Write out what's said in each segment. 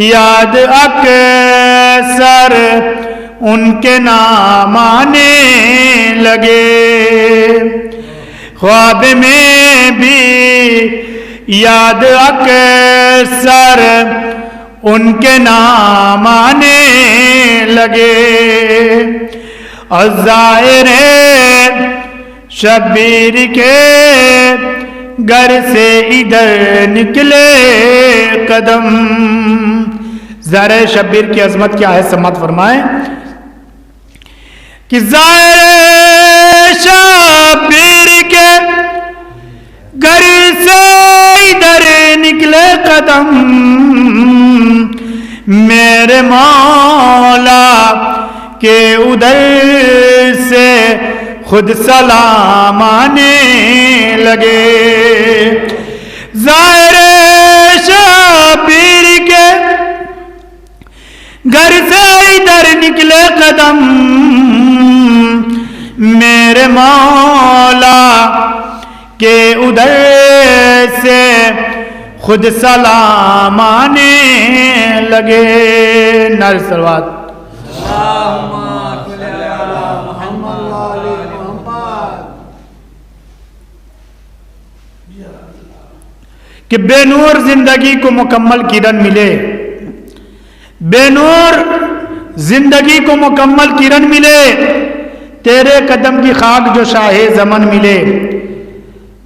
یاد اکثر ان کے نام آنے لگے، خواب میں بھی یاد اکثر ان کے نام آنے لگے، الظاہر شبیر کے گھر سے ادھر نکلے قدم۔ ظاہر شبیر کی عظمت کیا ہے، سماعت فرمائیں کہ ظاہر شبیر کے گھر سے ادھر نکلے قدم، میرے مولا کہ ادھر سے خود سلام آنے لگے، ظاہر شبیر کے گھر سے ادھر نکلے قدم، میرے مولا کہ ادھر سے خود سلام آنے لگے۔ نعرہ صلوات۔ کہ بے نور زندگی کو مکمل کرن ملے، بے نور زندگی کو مکمل کرن ملے، تیرے قدم کی خاک جو شاہ زمن ملے،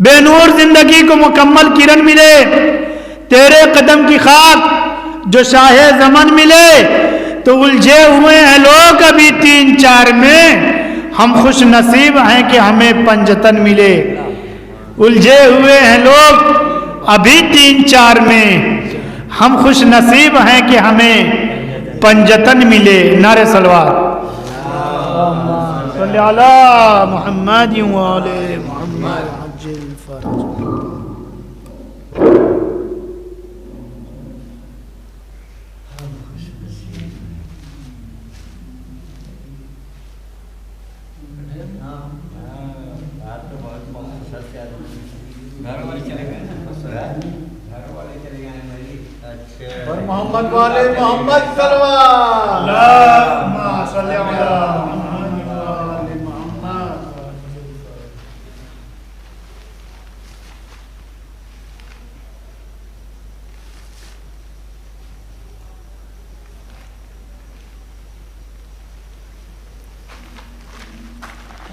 بے نور زندگی کو مکمل کرن ملے، تیرے قدم کی خاک جو شاہ زمن ملے، تو الجھے ہوئے ہیں لوگ ابھی 3-4 میں، ہم خوش نصیب ہیں کہ ہمیں پنجتن ملے، الجھے ہوئے ہیں لوگ ابھی 3-4 میں، ہم خوش نصیب ہیں کہ ہمیں پنجتن ملے۔ نعرہ صلوات۔ صلی علی محمد و آل محمد عجل فرج۔ اور محمد والے محمد صلوات۔ اللہم صلی علی محمد و آل محمد۔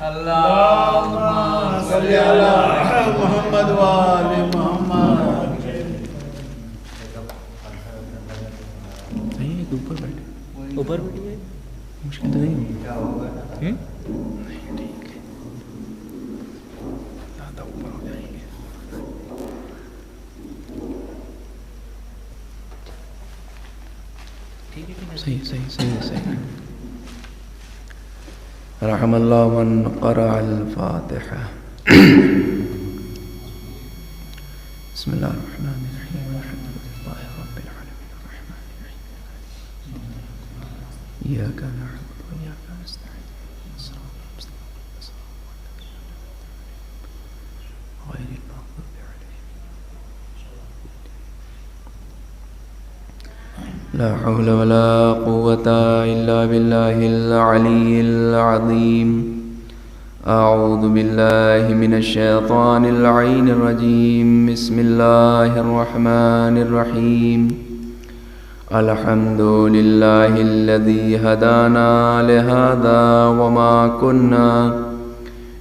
اللہم صلی علی محمد و آل محمد۔ اوپر بیٹھیے، مشکل تو نہیں زیادہ اوپر ہو جائیں گے۔ صحیح رحم اللہ من قرأ الفاتحہ۔ بسم اللہ الرحمن الرحیم، الحمد للہ رب العالمین، الرحمن الرحیم، ایاک نعبد و ایاک نستعین، صراط المستقیم، صراط الذین أنعمت غیر المغضوب علیہم۔ لا حول ولا قوة إلا بالله العلي العظيم۔ أعوذ بالله من الشيطان اللعين الرجيم، بسم الله الرحمن الرحيم، الحمد لله الذي هدانا لهذا وما كنا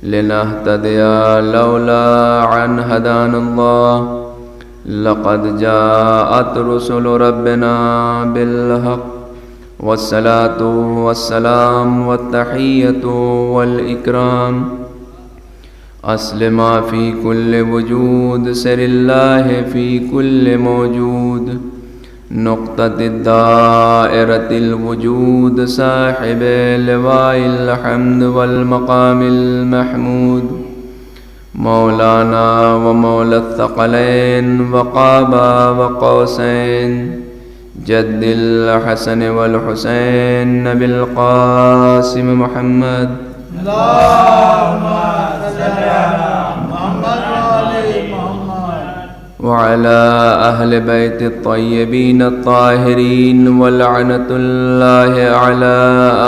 لنهتدي لولا أن هدانا الله، لقد جاءت رسل ربنا بالحق، والصلاة والسلام والتحية والإكرام، أصل ما في كل وجود، سر الله في كل موجود، نقطة الدائرة الوجود، صاحب لواء الحمد والمقام المحمود، مولانا ومولى الثقلين وقاب وقوسين، جد الحسن والحسين، نبي القاسم محمد۔ اللہم صلی علی محمد و آل محمد۔ وعلى أهل بيت الطيبين الطاهرين ولعنة الله على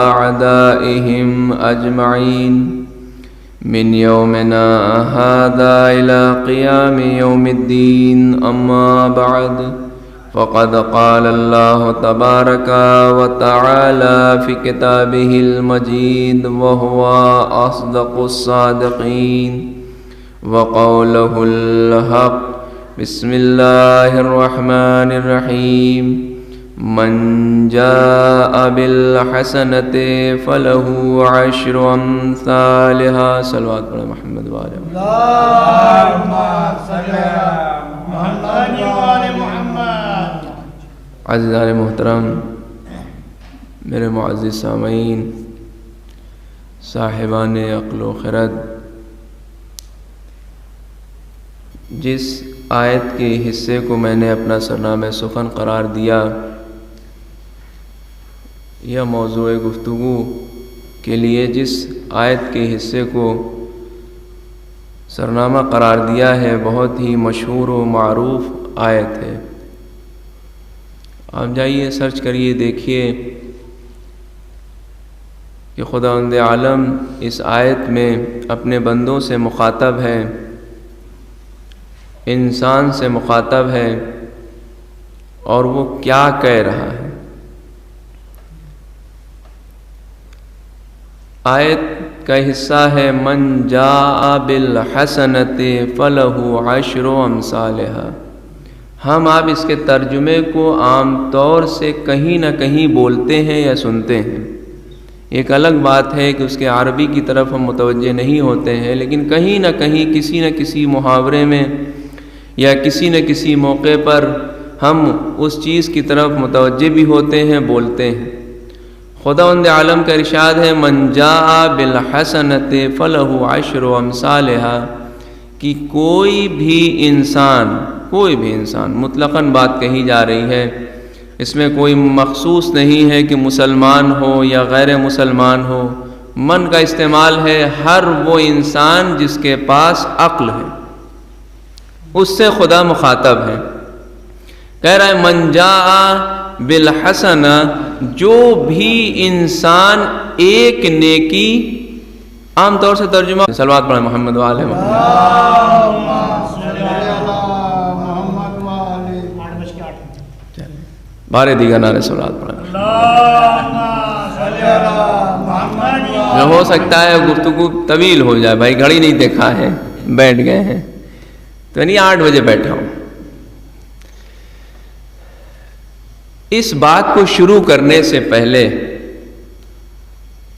أعدائهم أجمعين من يومنا هذا إلى قيام يوم الدين. أما بعد، فقد قال الله تبارك وتعالى في كتابه المجيد وهو أصدق الصادقين وقوله الحق. بسم الله الرحمن الرحيم. من جاء بالحسنة فله عشر أمثالها. صلوات علی محمد وآلہ اللهم صل على محمد وآل محمد. عزیزان محترم، میرے معزز سامعین، صاحبان عقل و خرد، جس آیت کے حصے کو میں نے اپنا سرنامہ سخن قرار دیا یا موضوع گفتگو کے لیے جس آیت کے حصے کو سرنامہ قرار دیا ہے، بہت ہی مشہور و معروف آیت ہے. آپ جائیے سرچ کریے، دیکھیے کہ خداوند عالم اس آیت میں اپنے بندوں سے مخاطب ہے، انسان سے مخاطب ہے، اور وہ کیا کہہ رہا ہے. آیت کا حصہ ہے من جاء بالحسنۃ فلہ عشر امثالھا. ہم آپ اس کے ترجمے کو عام طور سے کہیں نہ کہیں بولتے ہیں یا سنتے ہیں. ایک الگ بات ہے کہ اس کے عربی کی طرف ہم متوجہ نہیں ہوتے ہیں، لیکن کہیں نہ کہیں کسی نہ کسی محاورے میں یا کسی نہ کسی موقع پر ہم اس چیز کی طرف متوجہ بھی ہوتے ہیں، بولتے ہیں. خداوند عالم کا ارشاد ہے من جاء بالحسنۃ فلہ عشر امثالھا، کہ کوئی بھی انسان مطلقاً بات کہی جا رہی ہے، اس میں کوئی مخصوص نہیں ہے کہ مسلمان ہو یا غیر مسلمان ہو. من کا استعمال ہے ہر وہ انسان جس کے پاس عقل ہے، اس سے خدا مخاطب ہے. کہہ رہا ہے من جاء بالحسنہ، جو بھی انسان ایک نیکی، عام طور سے ترجمہ صلوات پڑھیں محمد وآلہ محمد. اللهم صل على محمد وآل. بارے دیگر نعرے صلوات پڑھیں. اللهم صل على محمد وآل. جو ہو سکتا ہے گفتگو طویل ہو جائے، بھائی گھڑی نہیں دیکھا ہے، بیٹھ گئے ہیں تو نہیں 8 بجے بیٹھا ہوں. اس بات کو شروع کرنے سے پہلے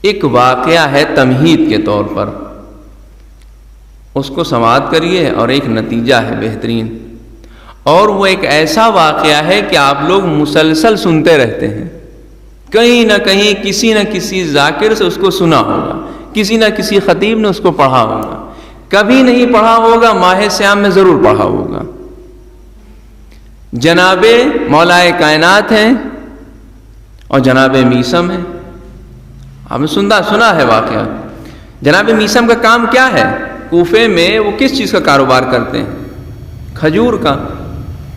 ایک واقعہ ہے تمہید کے طور پر، اس کو سماعت کریے، اور ایک نتیجہ ہے بہترین. اور وہ ایک ایسا واقعہ ہے کہ آپ لوگ مسلسل سنتے رہتے ہیں، کہیں نہ کہیں کسی نہ کسی ذاکر سے اس کو سنا ہوگا، کسی نہ کسی خطیب نے اس کو پڑھا ہوگا، کبھی نہیں پڑھا ہوگا ماہ صیام میں ضرور پڑھا ہوگا. جناب مولائے کائنات ہیں اور جناب میثم ہیں. آپ نے سنا ہے واقعہ. جناب میثم کا کام کیا ہے؟ کوفے میں وہ کس چیز کا کاروبار کرتے ہیں؟ کھجور کا.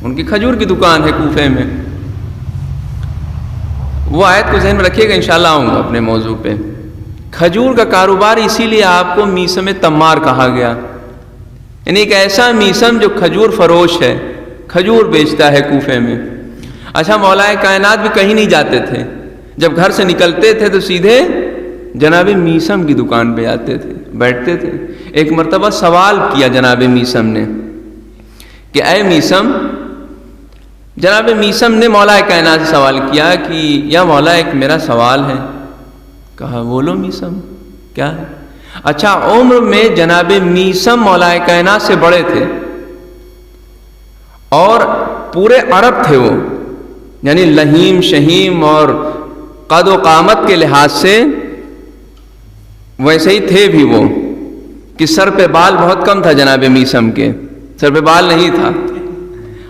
ان کی کھجور کی دکان ہے کوفے میں. وہ آیت کو ذہن میں رکھیے گا، انشاءاللہ آؤں گا اپنے موضوع پہ. کھجور کا کاروبار اسی لیے آپ کو میثم تمار کہا گیا، یعنی ایک ایسا میثم جو کھجور فروش ہے، کھجور بیچتا ہے کوفے میں. اچھا، مولائے کائنات بھی کہیں نہیں جاتے تھے، جب گھر سے نکلتے تھے تو سیدھے جناب میثم کی دکان پہ جاتے تھے، بیٹھتے تھے. ایک مرتبہ سوال کیا جناب میثم نے کہ اے میثم، جناب میثم نے مولائے کائنات سے سوال کیا کہ یا مولا ایک میرا سوال ہے. کہا بولو میثم، کیا ہے؟ اچھا، عمر میں جناب میثم مولائے کائنات سے بڑے تھے اور پورے عرب تھے وہ، یعنی لہیم شہیم اور قد و قامت کے لحاظ سے ویسے ہی تھے بھی وہ، کہ سر پہ بال بہت کم تھا جناب میثم کے، سر پہ بال نہیں تھا،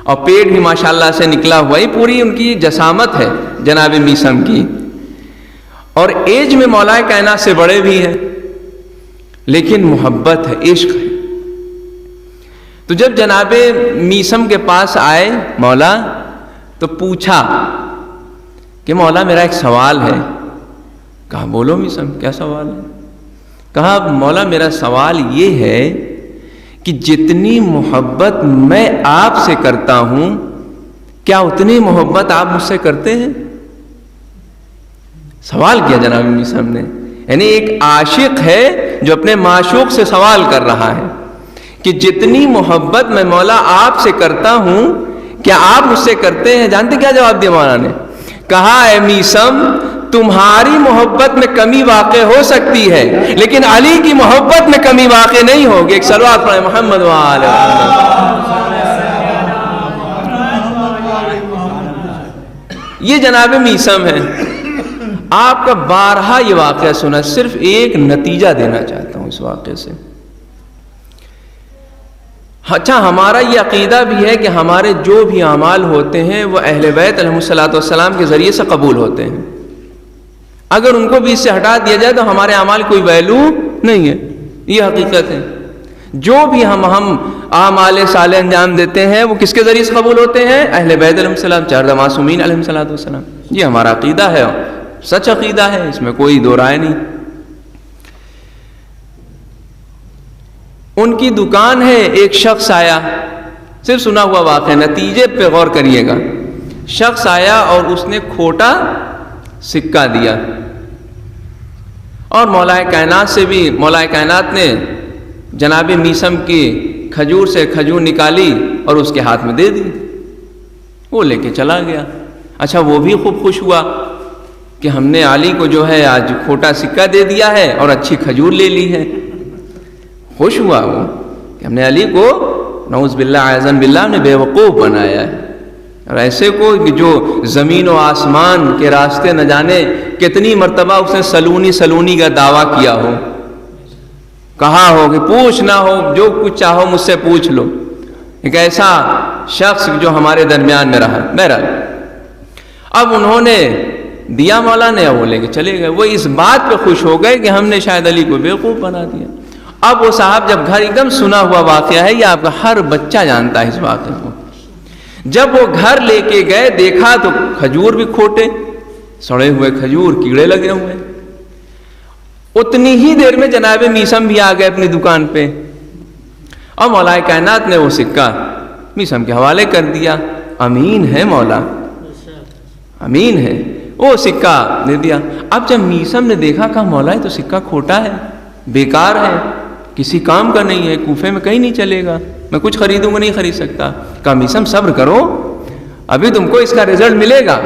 اور پیٹ بھی ماشاءاللہ سے نکلا ہوا ہی، پوری ان کی جسامت ہے جناب میثم کی، اور ایج میں مولائے کائنات سے بڑے بھی ہیں، لیکن محبت ہے، عشق ہے. تو جب جناب میسم کے پاس آئے مولا تو پوچھا کہ مولا میرا ایک سوال ہے. کہا بولو میسم کیا سوال ہے؟ کہا مولا میرا سوال یہ ہے کہ جتنی محبت میں آپ سے کرتا ہوں کیا اتنی محبت آپ مجھ سے کرتے ہیں؟ سوال کیا جناب میسم نے. یعنی ایک عاشق ہے جو اپنے معشوق سے سوال کر رہا ہے کہ جتنی محبت میں مولا آپ سے کرتا ہوں کیا آپ مجھ سے کرتے ہیں؟ جانتے کیا جواب دیا مولا نے؟ کہا اے میسم تمہاری محبت میں کمی واقع ہو سکتی ہے لیکن علی کی محبت میں کمی واقع نہیں ہوگی. ایک صلوات پڑھیں محمد وآل محمد. یہ جناب میسم ہے. آپ کا بارہا یہ واقعہ سنا, صرف ایک نتیجہ دینا چاہتا ہوں اس واقعے سے. اچھا ہمارا یہ عقیدہ بھی ہے کہ ہمارے جو بھی اعمال ہوتے ہیں وہ اہل بیت علیہ الصلوۃ والسلام کے ذریعے سے قبول ہوتے ہیں. اگر ان کو بھی اس سے ہٹا دیا جائے تو ہمارے اعمال کوئی ویلو نہیں ہے. یہ حقیقت ہے. جو بھی ہم اعمال صالح انجام دیتے ہیں وہ کس کے ذریعے سے قبول ہوتے ہیں؟ اہل بیت علیہ السلام, چار معصومین علیہ الصلوۃ والسلام. یہ ہمارا عقیدہ ہے, سچ عقیدہ ہے, اس میں کوئی دو رائے نہیں. ان کی دکان ہے, ایک شخص آیا, صرف سنا ہوا واقعہ, نتیجے پہ غور کریے گا. شخص آیا اور اس نے کھوٹا سکہ دیا اور مولا کائنات سے بھی, مولا کائنات نے جناب میسم کی کھجور سے کھجور نکالی اور اس کے ہاتھ میں دے دی. وہ لے کے چلا گیا. اچھا وہ بھی خوب خوش ہوا کہ ہم نے علی کو جو ہے آج کھوٹا سکہ دے دیا ہے اور اچھی کھجور لے لی ہے. خوش ہوا وہ کہ ہم نے علی کو نعوذ باللہ اعوذ باللہ نے بے وقوف بنایا ہے. اور ایسے کو جو زمین و آسمان کے راستے نہ جانے کتنی مرتبہ اس نے سلونی کا دعویٰ کیا ہو, کہا ہو کہ پوچھنا ہو جو کچھ چاہو مجھ سے پوچھ لو. ایک ایسا شخص جو ہمارے درمیان میں رہا. بہرحال اب انہوں نے دیا مولا نے, وہ لے کے چلے گئے. وہ اس بات پہ خوش ہو گئے کہ ہم نے شاید علی کو بیوقوف بنا دیا. اب وہ صاحب جب گھر, ایک دم سنا ہوا واقعہ ہے, یہ آپ کا ہر بچہ جانتا ہے اس واقعے کو. جب وہ گھر لے کے گئے دیکھا تو کھجور بھی کھوٹے, سڑے ہوئے کھجور, کیڑے لگے ہوئے. اتنی ہی دیر میں جناب میسم بھی آ گئے اپنی دکان پہ اور مولا کائنات نے وہ سکہ میسم کے حوالے کر دیا. امین ہے مولا, امین ہے. وہ سکہ دے دیا. اب جب میسم نے دیکھا کہا مولا یہ تو سکہ کھوٹا ہے, بیکار ہے, کسی کام کا نہیں ہے, کوفے میں کہیں نہیں چلے گا, میں کچھ خریدوں گا نہیں خرید سکتا. کہا میسم صبر کرو, ابھی تم کو اس کا رزلٹ ملے گا.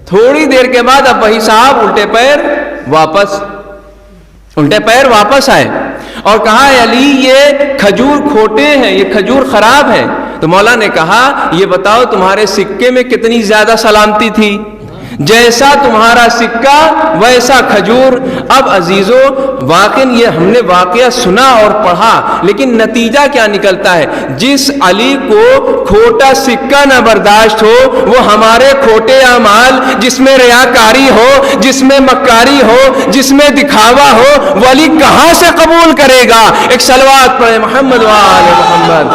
تھوڑی دیر کے بعد اب وہی صاحب الٹے پیر واپس آئے اور کہا علی یہ کھجور کھوٹے ہیں, یہ کھجور خراب ہے. تو مولا نے کہا یہ بتاؤ تمہارے سکے میں کتنی زیادہ سلامتی تھی؟ جیسا تمہارا سکہ ویسا کھجور. اب عزیزو واقعی یہ ہم نے واقعہ سنا اور پڑھا, لیکن نتیجہ کیا نکلتا ہے؟ جس علی کو کھوٹا سکہ نہ برداشت ہو وہ ہمارے کھوٹے اعمال, جس میں ریاکاری ہو, جس میں مکاری ہو, جس میں دکھاوا ہو, وہ علی کہاں سے قبول کرے گا؟ ایک صلوات پڑھے محمد وآل محمد.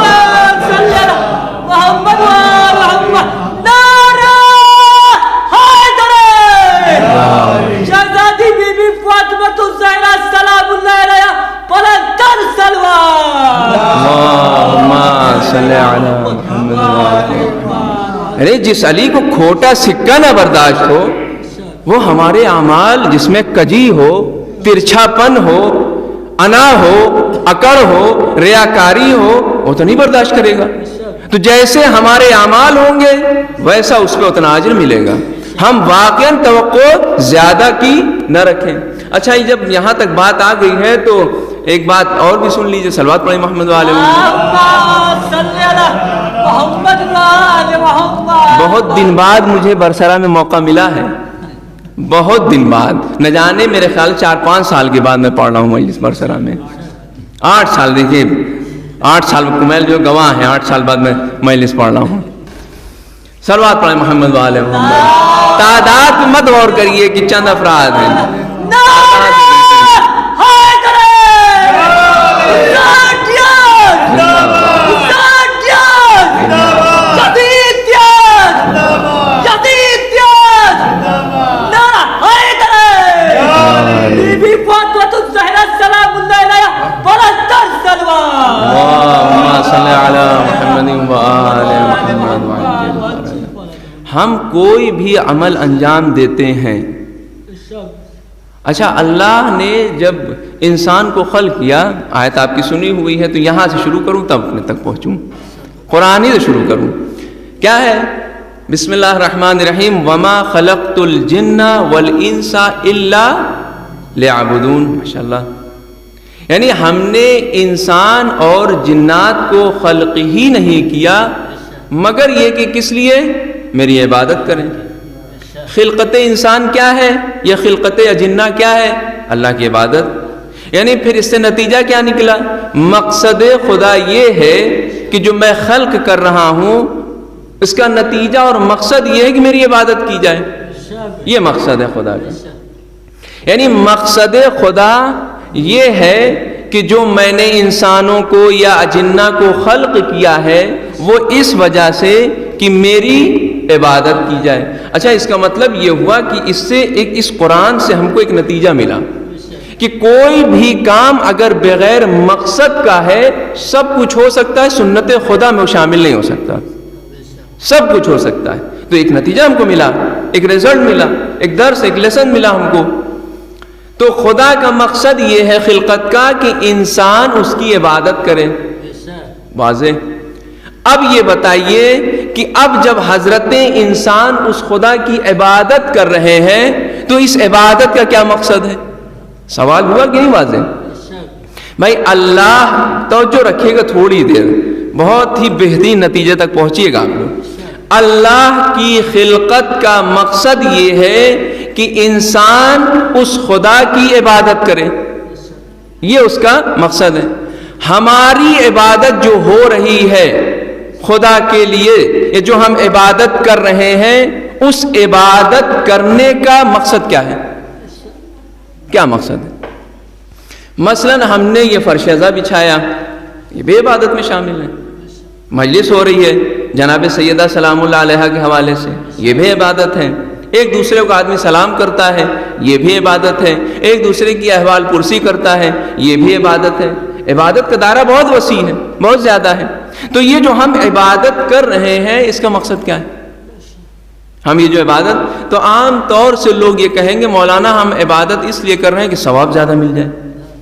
شہزادی بی بی فاطمہ الزہرا سلام اللہ علیہا بلندر سلوات. اللہم صلی علی محمد. ارے جس علی کو کھوٹا سکہ نہ برداشت ہو وہ ہمارے اعمال جس میں کجی ہو, ترچھا پن ہو, انا ہو, اکڑ ہو, ریاکاری ہو, وہ تو نہیں برداشت کرے گا. تو جیسے ہمارے اعمال ہوں گے ویسا اس پہ اتنا اجر ملے گا. ہم واقعاً توقع زیادہ کی نہ رکھیں. اچھا جب یہاں تک بات آ گئی ہے تو ایک بات اور بھی سن لیجئے. صلوات پڑھیں محمد وآل محمد. بہت دن بعد مجھے برسرا میں موقع ملا ہے, بہت دن بعد, نہ جانے میرے خیال 4-5 سال کے بعد میں پڑھ رہا ہوں مجلس برسرا میں. 8 سال, دیکھیے 8 سال کمیل جو گواہ ہیں, 8 سال بعد میں مجلس پڑھ رہا ہوں. صلوات پڑھیں محمد وآل محمد. تعداد مت غور کریے کہ چند افراد ہیں. کوئی بھی عمل انجام دیتے ہیں، اچھا اللہ نے جب انسان کو خلق کیا، آیت آپ کی سنی ہوئی ہے تو یہاں سے شروع کروں تب اپنے تک پہنچوں، قرآن ہی سے شروع کروں. کیا ہے؟ بسم اللہ الرحمن الرحیم. وما خلقت الجن والانس الا لیعبدون. ماشاءاللہ، یعنی ہم نے انسان اور جنات کو خلق ہی نہیں کیا مگر یہ کہ کس لیے؟ میری عبادت کریں. خلقت انسان کیا ہے یا خلقت اجنہ کیا ہے؟ اللہ کی عبادت. یعنی پھر اس سے نتیجہ کیا نکلا؟ مقصد خدا یہ ہے کہ جو میں خلق کر رہا ہوں اس کا نتیجہ اور مقصد یہ ہے کہ میری عبادت کی جائے. یہ مقصد ہے خدا کا. یعنی مقصد خدا یہ ہے کہ جو میں نے انسانوں کو یا اجنہ کو خلق کیا ہے وہ اس وجہ سے کہ میری عبادت کی جائے. اچھا، اس کا مطلب یہ ہوا کہ اس سے اس قرآن سے ہم کو ایک نتیجہ ملا کہ کوئی بھی کام اگر بغیر مقصد کا ہے سب کچھ ہو سکتا ہے، سنت خدا میں وہ شامل نہیں ہو سکتا. سب کچھ ہو سکتا ہے. تو ایک نتیجہ ہم کو ملا، ایک رزلٹ ملا، ایک درس، ایک لیسن ملا ہم کو. تو خدا کا مقصد یہ ہے خلقت کا کہ انسان اس کی عبادت کرے. واضح. اب یہ بتائیے کہ اب جب حضرت انسان اس خدا کی عبادت کر رہے ہیں تو اس عبادت کا کیا مقصد ہے؟ سوال ہوا کہ نہیں واضح؟ بھائی اللہ، توجہ رکھیے گا تھوڑی دیر، بہت ہی بہترین نتیجے تک پہنچیے گا آپ لوگ. اللہ کی خلقت کا مقصد یہ ہے کہ انسان اس خدا کی عبادت کرے. یہ اس کا مقصد ہے. ہماری عبادت جو ہو رہی ہے خدا کے لیے، یہ جو ہم عبادت کر رہے ہیں، اس عبادت کرنے کا مقصد کیا ہے؟ کیا مقصد ہے؟ مثلا ہم نے یہ فرشیزہ بچھایا، یہ بھی عبادت میں شامل ہے. مجلس ہو رہی ہے جناب سیدہ سلام اللہ علیہ کے حوالے سے، یہ بھی عبادت ہے. ایک دوسرے کو آدمی سلام کرتا ہے، یہ بھی عبادت ہے. ایک دوسرے کی احوال پرسی کرتا ہے، یہ بھی عبادت ہے. عبادت کا دائرہ بہت وسیع ہے، بہت زیادہ ہے. تو یہ جو ہم عبادت کر رہے ہیں اس کا مقصد کیا ہے؟ ہم یہ جو عبادت، تو عام طور سے لوگ یہ کہیں گے مولانا ہم عبادت اس لیے کر رہے ہیں کہ ثواب زیادہ مل جائے.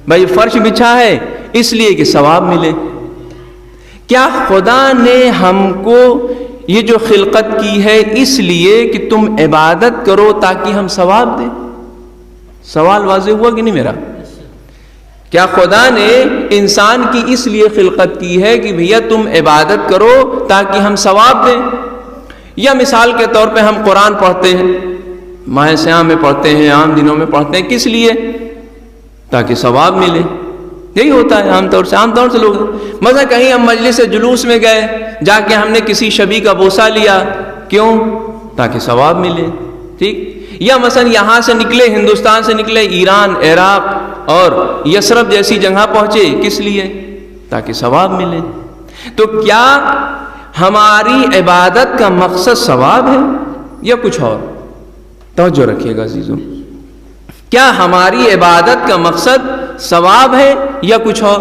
بھائی فرش بچھا ہے اس لیے کہ ثواب ملے. کیا خدا نے ہم کو یہ جو خلقت کی ہے اس لیے کہ تم عبادت کرو تاکہ ہم ثواب دیں؟ سوال واضح ہوا کہ نہیں میرا؟ کیا خدا نے انسان کی اس لیے خلقت کی ہے کہ بھیا تم عبادت کرو تاکہ ہم ثواب دیں؟ یا مثال کے طور پہ ہم قرآن پڑھتے ہیں، ماہ سیام میں پڑھتے ہیں، عام دنوں میں پڑھتے ہیں، کس لیے؟ تاکہ ثواب ملے. یہی ہوتا ہے عام طور سے لوگ. مثلا کہیں ہم مجلس جلوس میں گئے، جا کے ہم نے کسی شبی کا بوسہ لیا، کیوں؟ تاکہ ثواب ملے. ٹھیک. یا مثلا یہاں سے نکلے، ہندوستان سے نکلے، ایران، عراق اور یثرب جیسی جگہ پہنچے، کس لیے؟ تاکہ ثواب ملے. تو کیا ہماری عبادت کا مقصد ثواب ہے یا کچھ اور؟ توجہ رکھیے گا عزیزوں. کیا ہماری عبادت کا مقصد ثواب ہے یا کچھ اور؟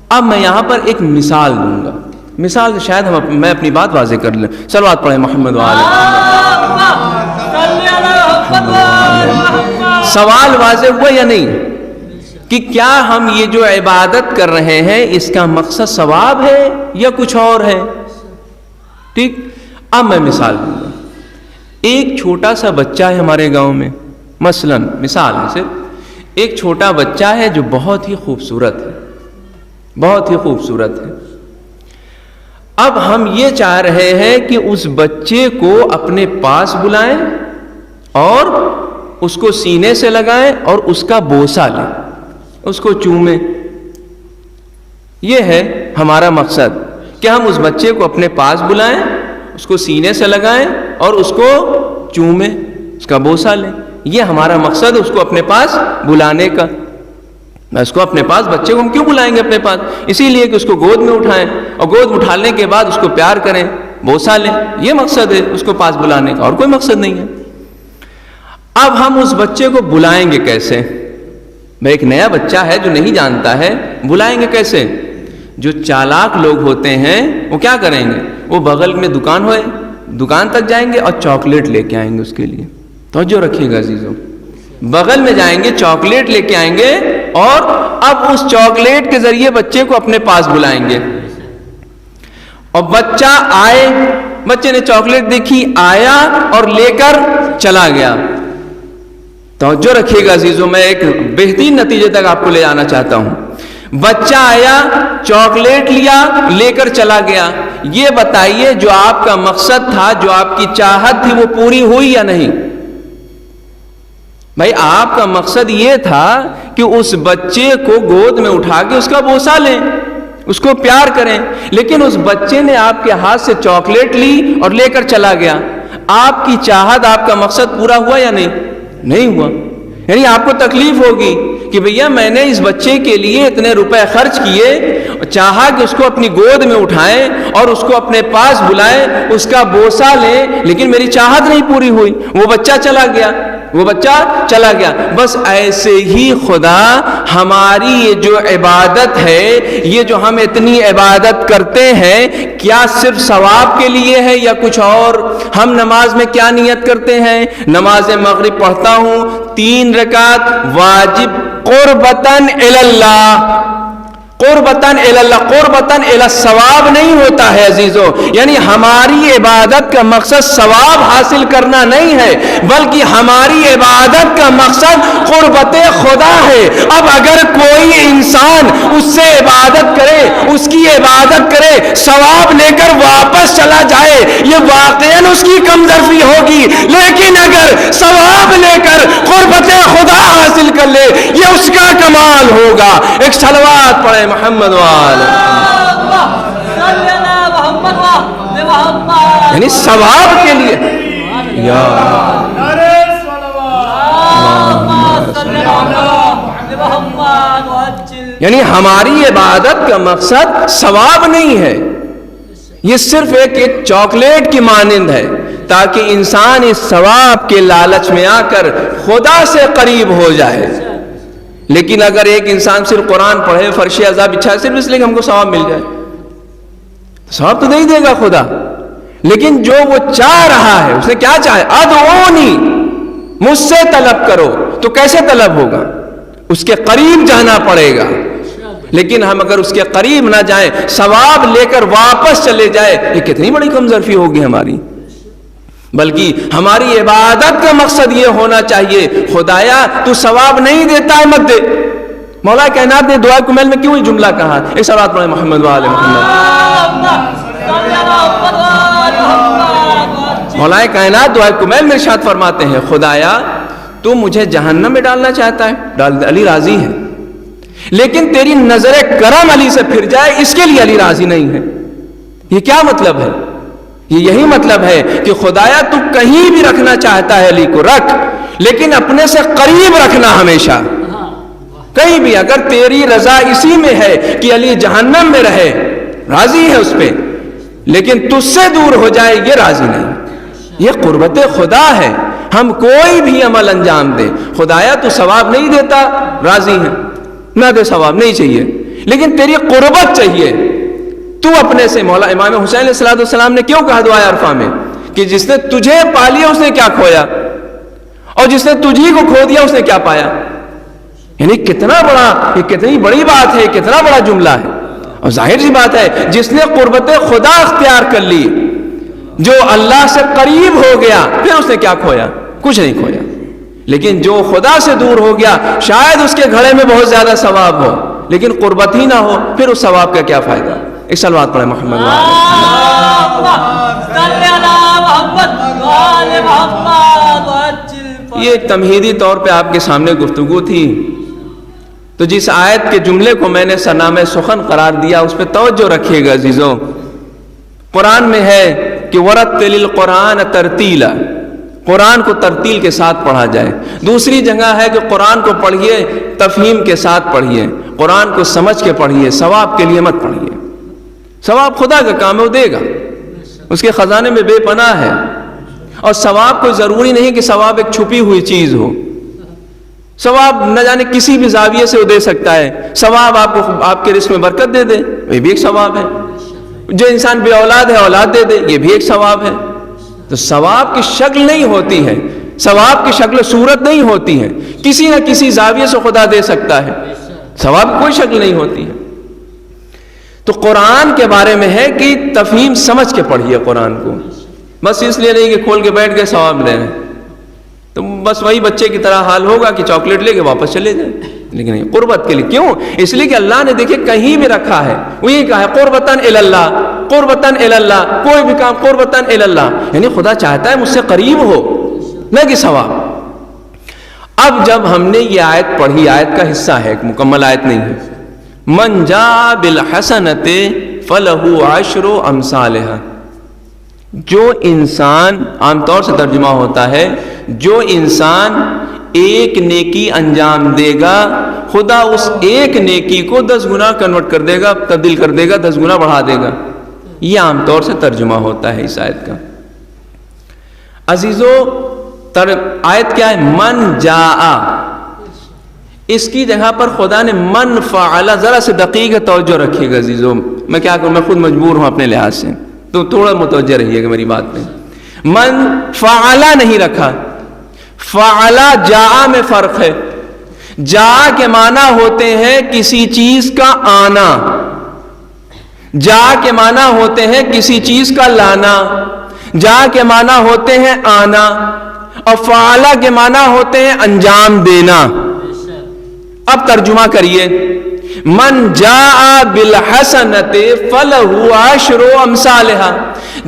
اب میں یہاں پر ایک مثال دوں گا. مثال سے شاید میں اپنی بات واضح کر لیں. صلوات پڑھیں محمد وآلہ محمد. سوال واضح ہوا یا نہیں کہ کیا ہم یہ جو عبادت کر رہے ہیں اس کا مقصد ثواب ہے یا کچھ اور ہے؟ ٹھیک. اب میں مثال دوں گا. ایک چھوٹا سا بچہ ہے ہمارے گاؤں میں، مثلا مثال ہے صرف، ایک چھوٹا بچہ ہے جو بہت ہی خوبصورت ہے، بہت ہی خوبصورت ہے. اب ہم یہ چاہ رہے ہیں کہ اس بچے کو اپنے پاس بلائیں اور اس کو سینے سے لگائیں اور اس کا بوسہ لیں، اس کو چومیں. یہ ہے ہمارا مقصد کہ ہم اس بچے کو اپنے پاس بلائیں، اس کو سینے سے لگائیں اور اس کو چومیں، اس کا بوسہ لیں. یہ ہمارا مقصد ہے اس کو اپنے پاس بلانے کا. اس کو اپنے پاس، بچے کو ہم کیوں بلائیں گے اپنے پاس؟ اسی لیے کہ اس کو گود میں اٹھائیں اور گود میں اٹھانے کے بعد اس کو پیار کریں، بوسہ لیں. یہ مقصد ہے اس کو پاس بلانے کا، اور کوئی مقصد نہیں ہے. اب ہم اس بچے کو بلائیں گے کیسے؟ میں ایک نیا بچہ ہے جو نہیں جانتا ہے، بلائیں گے کیسے؟ جو چالاک لوگ ہوتے ہیں وہ کیا کریں گے؟ وہ بغل میں دکان ہوئے، دکان تک جائیں گے اور چاکلیٹ لے کے آئیں گے اس کے لیے. توجہ رکھیے گا عزیزوں, بغل میں جائیں گے, چاکلیٹ لے کے آئیں گے, اور اب اس چاکلیٹ کے ذریعے بچے کو اپنے پاس بلائیں گے. اور بچہ آئے, بچے نے چاکلیٹ دیکھی, آیا اور لے کر چلا گیا. توجہ رکھیے گا عزیزوں, میں ایک بہترین نتیجے تک آپ کو لے جانا چاہتا ہوں. بچہ آیا, چاکلیٹ لیا, لے کر چلا گیا. یہ بتائیے جو آپ کا مقصد تھا, جو آپ کی چاہت تھی, وہ پوری ہوئی یا نہیں؟ بھائی آپ کا مقصد یہ تھا کہ اس بچے کو گود میں اٹھا کے اس کا بوسہ لیں, اس کو پیار کریں, لیکن اس بچے نے آپ کے ہاتھ سے چاکلیٹ لی اور لے کر چلا گیا. آپ کی چاہت, آپ کا مقصد پورا ہوا یا نہیں ہوا؟ یعنی آپ کو تکلیف ہوگی کہ بھیا میں نے اس بچے کے لیے اتنے روپے خرچ کیے, چاہا کہ اس کو اپنی گود میں اٹھائیں اور اس کو اپنے پاس بلائیں, اس کا بوسہ لیں, لیکن میری چاہت نہیں پوری ہوئی, وہ بچہ چلا گیا, وہ بچہ چلا گیا. بس ایسے ہی خدا ہماری یہ جو عبادت ہے, یہ جو ہم اتنی عبادت کرتے ہیں, کیا صرف ثواب کے لیے ہے یا کچھ اور؟ ہم نماز میں کیا نیت کرتے ہیں؟ نماز مغرب پڑھتا ہوں 3 رکعت واجب قربتاً اللہ, قربتاً اللہ, قربتاً الی الثواب نہیں ہوتا ہے عزیزو. یعنی ہماری عبادت کا مقصد ثواب حاصل کرنا نہیں ہے, بلکہ ہماری عبادت کا مقصد قربت خدا ہے. اب اگر کوئی انسان اس سے عبادت کرے, اس کی عبادت کرے, ثواب لے کر واپس چلا جائے, یہ واقعاً اس کی کمزرفی ہوگی. لیکن اگر ثواب لے کر قربت خدا حاصل کر لے, یہ اس کا کمال ہوگا. ایک صلوات پڑھیں محمد وآلہ. یعنی ثواب کے لیے یا یعنی ہماری عبادت کا مقصد ثواب نہیں ہے, یہ صرف ایک چاکلیٹ کی مانند ہے, تاکہ انسان اس ثواب کے لالچ میں آ کر خدا سے قریب ہو جائے. لیکن اگر ایک انسان صرف قرآن پڑھے, فرش عذاب بچھائے, صرف اس لیے کہ ہم کو ثواب مل جائے, ثواب تو نہیں دے گا خدا. لیکن جو وہ چاہ رہا ہے, اس نے کیا چاہے, ادعونی, مجھ سے طلب کرو, تو کیسے طلب ہوگا؟ اس کے قریب جانا پڑے گا. لیکن ہم اگر اس کے قریب نہ جائیں, ثواب لے کر واپس چلے جائے, یہ کتنی بڑی کمزرفی ہوگی ہماری. بلکہ ہماری عبادت کا مقصد یہ ہونا چاہیے, خدایا تو ثواب نہیں دیتا ہے, مت دے. مولا کائنات نے دعا کمیل میں کیوں یہ جملہ کہا؟ ایک صلوات پڑھیں محمد وآل محمد. مولا کائنات دعا کمیل میں ارشاد فرماتے ہیں, خدایا تو مجھے جہنم میں ڈالنا چاہتا ہے, ڈال دے, علی راضی ہے, لیکن تیری نظر کرم علی سے پھر جائے, اس کے لیے علی راضی نہیں ہے. یہ کیا مطلب ہے؟ یہ یہی مطلب ہے کہ خدایا تو کہیں بھی رکھنا چاہتا ہے علی کو رکھ, لیکن اپنے سے قریب رکھنا ہمیشہ, کہیں بھی. اگر تیری رضا اسی میں ہے کہ علی جہنم میں رہے, راضی ہے اس پہ, لیکن تجھ سے دور ہو جائے, یہ راضی نہیں. یہ قربت خدا ہے. ہم کوئی بھی عمل انجام دیں, خدایا تو ثواب نہیں دیتا, راضی ہے, نہ دے, ثواب نہیں چاہیے, لیکن تیری قربت چاہیے. تو اپنے سے, مولا امام حسین علیہ السلام نے کیوں کہا دعائے عرفہ میں کہ جس نے تجھے پا لیا اس نے کیا کھویا, اور جس نے تجھی کو کھو دیا اس نے کیا پایا. یعنی کتنا بڑا, یہ کتنی بڑی بات ہے, کتنا بڑا جملہ ہے. اور ظاہر سی بات ہے, جس نے قربت خدا اختیار کر لی, جو اللہ سے قریب ہو گیا, پھر اس نے کیا کھویا؟ کچھ نہیں کھویا. لیکن جو خدا سے دور ہو گیا, شاید اس کے گھڑے میں بہت زیادہ ثواب ہو, لیکن قربت ہی نہ ہو, پھر اس ثواب کا کیا فائدہ؟ ایک صلوات پڑھیں محمد. یہ ایک تمہیدی طور پہ آپ کے سامنے گفتگو تھی, تو جس آیت کے جملے کو میں نے سرنامہ سخن قرار دیا, اس پہ توجہ رکھیے گا عزیزوں. قرآن میں ہے کہ وَرَتِّلِ الْقُرْآنَ تَرْتِيلًا, قرآن کو ترتیل کے ساتھ پڑھا جائے. دوسری جگہ ہے کہ قرآن کو پڑھیے تفہیم کے ساتھ پڑھیے, قرآن کو سمجھ کے پڑھیے, ثواب کے لیے مت پڑھیے. ثواب خدا کا کام ہے, وہ دے گا, اس کے خزانے میں بے پناہ ہے. اور ثواب کوئی ضروری نہیں کہ ثواب ایک چھپی ہوئی چیز ہو. ثواب نہ جانے کسی بھی زاویے سے وہ دے سکتا ہے. ثواب آپ کو آپ کے رزق میں برکت دے دے, یہ بھی ایک ثواب ہے. جو انسان بے اولاد ہے اولاد دے دے, یہ بھی ایک ثواب ہے. تو ثواب کی شکل نہیں ہوتی ہے، ثواب کی شکل و صورت نہیں ہوتی ہے، کسی نہ کسی زاویے سے خدا دے سکتا ہے، ثواب کی کوئی شکل نہیں ہوتی ہے۔ تو قرآن کے بارے میں ہے کہ تفہیم سمجھ کے پڑھیے قرآن کو، بس اس لیے نہیں کہ کھول کے بیٹھ گئے ثواب لے رہے ہیں، تو بس وہی بچے کی طرح حال ہوگا کہ چاکلیٹ لے کے واپس چلے جائیں، لیکن نہیں، قربت کے لیے۔ کیوں؟ اس لیے کہ اللہ نے دیکھے کہیں بھی رکھا ہے، وہی کہا ہے قربتاً اللہ، قربتاً اللہ، کوئی بھی کام قربتاً اللہ، یعنی خدا چاہتا ہے مجھ سے قریب ہو، نہ کہ ثواب۔ اب جب ہم نے یہ آیت پڑھی، آیت کا حصہ ہے، ایک مکمل آیت نہیں ہے، من جاء بالحسنۃ فلہ عشر امثالھا، جو انسان، عام طور سے ترجمہ ہوتا ہے جو انسان ایک نیکی انجام دے گا، خدا اس ایک نیکی کو 10 گنا کنورٹ کر دے گا، تبدیل کر دے گا، 10 گنا بڑھا دے گا۔ یہ عام طور سے ترجمہ ہوتا ہے اس آیت کا۔ عزیزو، آیت کیا ہے؟ من جاء، اس کی جگہ پر خدا نے من فعل، ذرا سے دقیق توجہ رکھیے گا عزیزو، میں کیا کروں، میں خود مجبور ہوں اپنے لحاظ سے، تو تھوڑا متوجہ رہیے گا میری بات میں۔ من فعل نہیں رکھا، فعل جاء میں فرق ہے۔ جاء کے معنی ہوتے ہیں کسی چیز کا آنا، جاء کے معنی ہوتے ہیں کسی چیز کا لانا، جاء کے معنی ہوتے ہیں آنا، اور فعل کے معنی ہوتے ہیں انجام دینا۔ اب ترجمہ کریے، من جاء بالحسنۃ فلہ عشر امثالھا،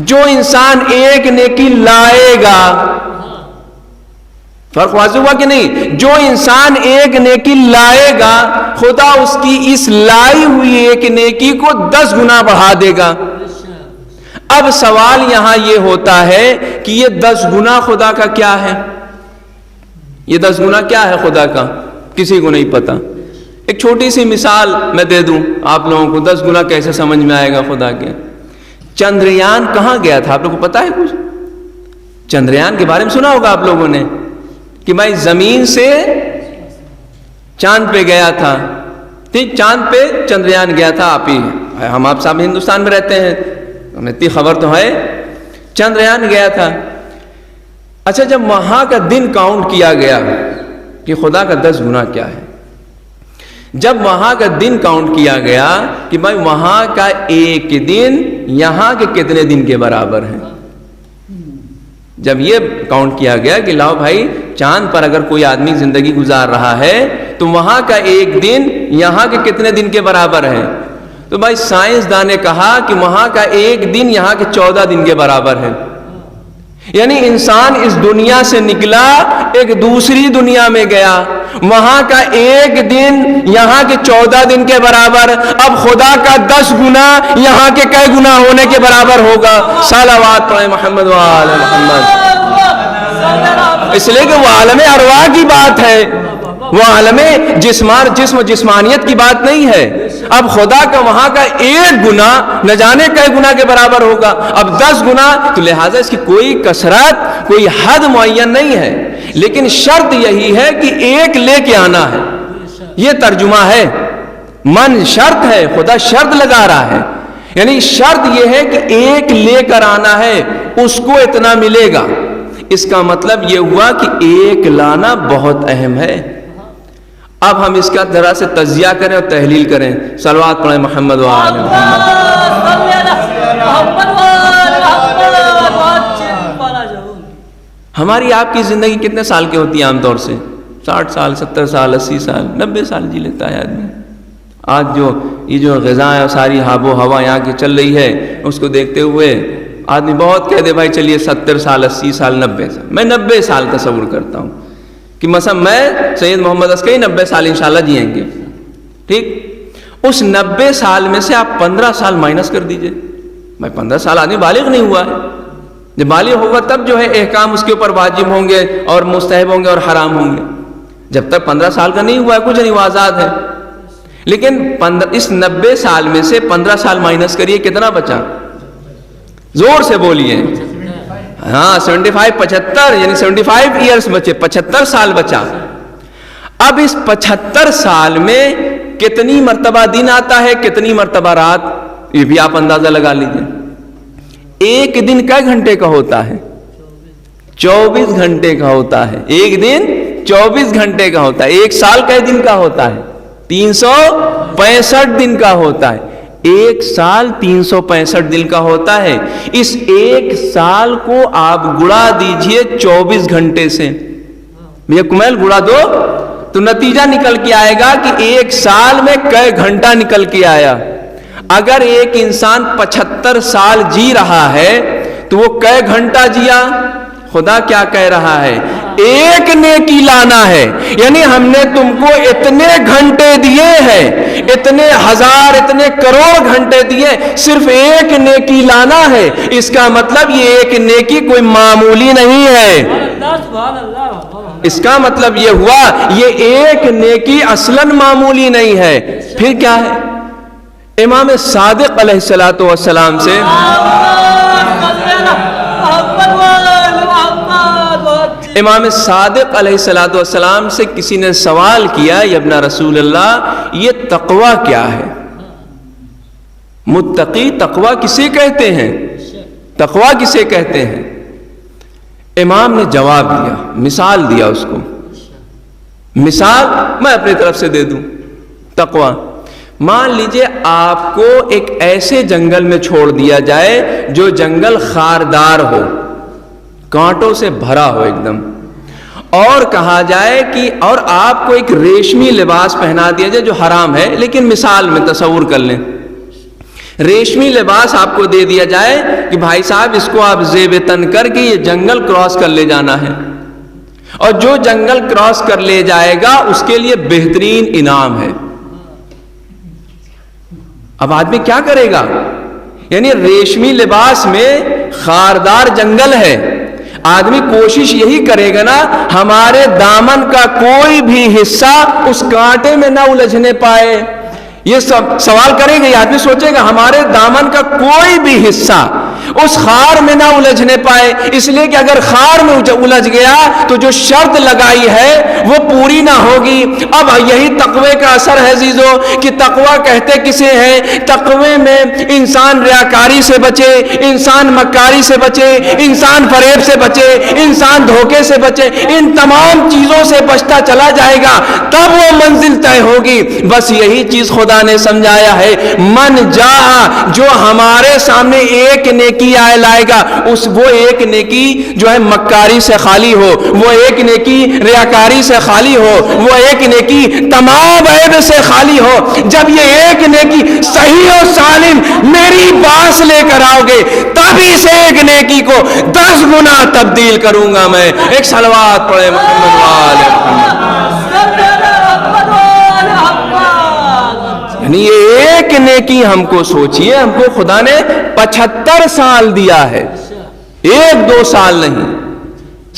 جو انسان ایک نیکی لائے گا، فرق واضح ہوا کہ نہیں؟ جو انسان ایک نیکی لائے گا، خدا اس کی اس لائی ہوئی ایک نیکی کو 10 گنا بڑھا دے گا۔ اب سوال یہاں یہ ہوتا ہے کہ یہ 10 گنا خدا کا کیا ہے؟ یہ 10 گنا کیا ہے خدا کا؟ کسی کو نہیں پتا۔ ایک چھوٹی سی مثال میں دے دوں آپ لوگوں کو، 10 گنا کیسے سمجھ میں آئے گا خدا کے۔ چندریان کہاں گیا تھا؟ آپ لوگوں کو پتا ہے کچھ؟ چندریان کے بارے میں سنا ہوگا آپ لوگوں نے کہ بھائی زمین سے چاند پہ گیا تھا، ٹھیک، چاند پہ چندریان گیا تھا۔ ہم آپ صاحب ہندوستان میں رہتے ہیں، ہمیں اتنی خبر تو ہے، چندریان گیا تھا۔ اچھا، جب وہاں کا دن کاؤنٹ کیا گیا کہ خدا کا 10 گنا کیا ہے، جب وہاں کا دن کاؤنٹ کیا گیا کہ بھائی وہاں کا ایک دن یہاں کے کتنے دن کے برابر ہے، جب یہ کاؤنٹ کیا گیا کہ لاؤ بھائی چاند پر اگر کوئی آدمی زندگی گزار رہا ہے تو وہاں کا ایک دن یہاں کے کتنے دن کے برابر ہے، تو بھائی سائنسدان نے کہا کہ وہاں کا ایک دن یہاں کے 14 دن کے برابر ہے۔ یعنی انسان اس دنیا سے نکلا، ایک دوسری دنیا میں گیا، وہاں کا ایک دن یہاں کے 14 دن کے برابر، اب خدا کا 10 گنا یہاں کے کئے گنا ہونے کے برابر ہوگا؟ صلوات پڑھیں محمد و آل محمد۔ اس لیے کہ وہ عالم ارواح کی بات ہے، وہ عالم جسم و جسمانیت کی بات نہیں ہے۔ اب خدا کا وہاں کا ایک گنا نہ جانے کئے گنا کے برابر ہوگا، اب 10 گنا، تو لہٰذا اس کی کوئی کثرت، کوئی حد معین نہیں ہے، لیکن شرط یہی ہے کہ ایک لے کے آنا ہے۔ یہ ترجمہ ہے، من شرط ہے، خدا شرط لگا رہا ہے، یعنی شرط یہ ہے کہ ایک لے کر آنا ہے، اس کو اتنا ملے گا۔ اس کا مطلب یہ ہوا کہ ایک لانا بہت اہم ہے۔ اب ہم اس کا ذرا سے تجزیہ کریں اور تحلیل کریں۔ صلوات پڑھیں محمد و آل محمد۔ ہماری آپ کی زندگی کتنے سال کی ہوتی ہے عام طور سے؟ 60 سال، 70 سال، 80 سال، 90 سال جی لیتا ہے آدمی۔ آج یہ جو غذائیں اور ساری آب و ہوا یہاں کی چل رہی ہے، اس کو دیکھتے ہوئے آدمی بہت کہہ دے بھائی چلیے 70 سال، 80 سال، 90 سال۔ میں 90 سال تصور کرتا ہوں کہ مثلا میں سید محمد عسکری 90 سال انشاءاللہ جئیں گے، ٹھیک؟ اس 90 سال میں سے آپ 15 سال مائنس کر دیجئے۔ میں 15 سال آدمی بالغ نہیں ہوا ہے، جب بالغ ہوگا تب جو ہے احکام اس کے اوپر واجب ہوں گے اور مستحب ہوں گے اور حرام ہوں گے۔ جب تک 15 سال کا نہیں ہوا ہے کچھ نہیں، وہ آزاد ہے۔ لیکن اس 90 سال میں سے 15 سال مائنس کریے، کتنا بچا؟ زور سے بولیے۔ ہاں 75، 75 یعنی 75 ایئرس بچے، 75 سال بچا۔ اب اس 75 سال میں کتنی مرتبہ دن آتا ہے، کتنی مرتبہ رات، یہ بھی آپ اندازہ لگا لیجئے۔ ایک دن کئی گھنٹے کا ہوتا ہے؟ 24 گھنٹے کا ہوتا ہے، ایک دن 24 گھنٹے کا ہوتا ہے، ایک سال کئے دن کا ہوتا ہے؟ 365 دن کا ہوتا ہے، ایک سال 365 دن کا ہوتا ہے۔ اس ایک سال کو آپ گڑا دیجئے 24 گھنٹے سے، بھیا کمیل گڑا دو تو نتیجہ نکل کے آئے گا کہ ایک سال میں کئے گھنٹہ نکل کے آیا۔ اگر ایک انسان 75 سال جی رہا ہے تو وہ کئے گھنٹہ جیا؟ خدا کیا کہہ رہا ہے؟ ایک نیکی لانا ہے، یعنی ہم نے تم کو اتنے گھنٹے دیے ہیں، اتنے ہزار اتنے کروڑ گھنٹے دیے، صرف ایک نیکی لانا ہے۔ اس کا مطلب یہ ایک نیکی کوئی معمولی نہیں ہے، اس کا مطلب یہ ہوا یہ ایک نیکی اصلاً معمولی نہیں ہے۔ پھر کیا ہے؟ امام صادق علیہ السلام سے امام صادق علیہ السلام سے کسی نے سوال کیا، یا ابن رسول اللہ یہ تقوی کیا ہے؟ متقی تقوی کسے کہتے ہیں؟ تقوی کسے کہتے ہیں؟ امام نے جواب دیا، مثال دیا اس کو۔ مثال میں اپنی طرف سے دے دوں۔ تقوی، مان لیجئے آپ کو ایک ایسے جنگل میں چھوڑ دیا جائے جو جنگل خاردار ہو، کانٹوں سے بھرا ہو ایک دم، اور کہا جائے کہ اور آپ کو ایک ریشمی لباس پہنا دیا جائے جو حرام ہے، لیکن مثال میں تصور کر لیں، ریشمی لباس آپ کو دے دیا جائے کہ بھائی صاحب اس کو آپ زیب تن کر کے یہ جنگل کراس کر لے جانا ہے، اور جو جنگل کراس کر لے جائے گا اس کے لیے بہترین انعام ہے۔ اب آدمی کیا کرے گا؟ یعنی ریشمی لباس میں خاردار جنگل ہے، آدمی کوشش یہی کرے گا نا ہمارے دامن کا کوئی بھی حصہ اس کانٹے میں نہ الجھنے پائے۔ یہ سب سوال کرے گا، یہ آدمی سوچے گا ہمارے دامن کا کوئی بھی حصہ اس خار میں نہ الجھنے پائے، اس لیے کہ اگر خار میں الجھ گیا تو جو شرط لگائی ہے وہ پوری نہ ہوگی۔ اب یہی تقوی کا اثر ہے عزیزو، کہ تقوی کہتے کسے ہیں؟ تقوی میں انسان ریاکاری سے بچے، انسان مکاری سے بچے، انسان فریب سے بچے، انسان دھوکے سے بچے، ان تمام چیزوں سے بچتا چلا جائے گا، تب وہ منزل طے ہوگی۔ بس یہی چیز خدا نے سمجھایا ہے، من جا، جو ہمارے سامنے ایک نیکی لائے گا، وہ ایک نیکی جو ہے مکاری سے خالی ہو، وہ ایک نیکی ریاکاری سے خالی ہو، وہ ایک نیکی تمام عیب سے خالی ہو۔ جب یہ ایک نیکی صحیح و سالم میری پاس لے کر آؤ گے، تب اس ایک نیکی کو 10 گنا تبدیل کروں گا میں۔ ایک صلوات پڑھے محمد والے محمد۔ یعنی یہ ایک نیکی ہم کو سوچئے، ہم کو خدا نے 75 سال دیا ہے، 1-2 سال نہیں،